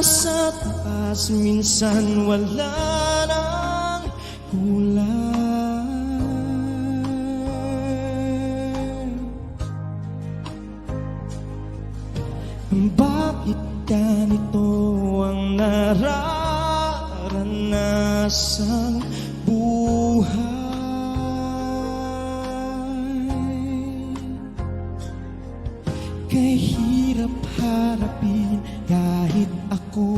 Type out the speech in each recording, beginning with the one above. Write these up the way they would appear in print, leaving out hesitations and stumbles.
sa taas, minsan wala nang kulay. Bakit ganito ang nararanasang buhay? Kay hirap harapin kahit ako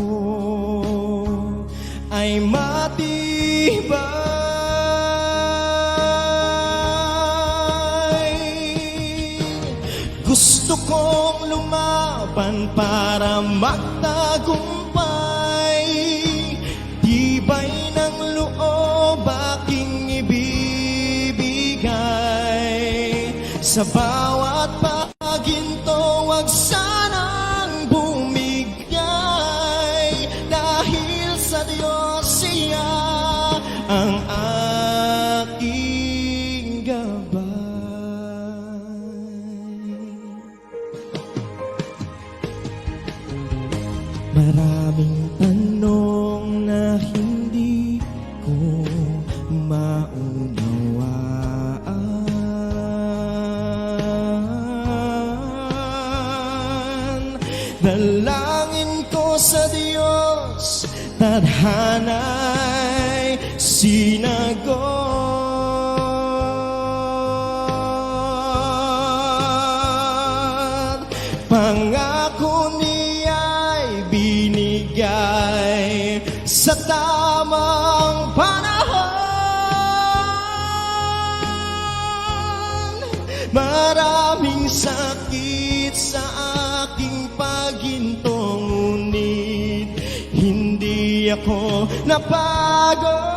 ay matibay. Gusto kong lumaban para magtagumpay. Tibay ng loob aking ibibigay. Sa bawat paginto, wag sanang bumigay. Dahil sa Diyos siya ang aking gabay. Maraming tanong na hindi ko maunawaan. Dalangin ko sa Diyos, tadhana'y sinagot. Pangako niya'y binigay sa tamang panahon. Maraming sakit sa aking paghinto, ngunit hindi ako napagod.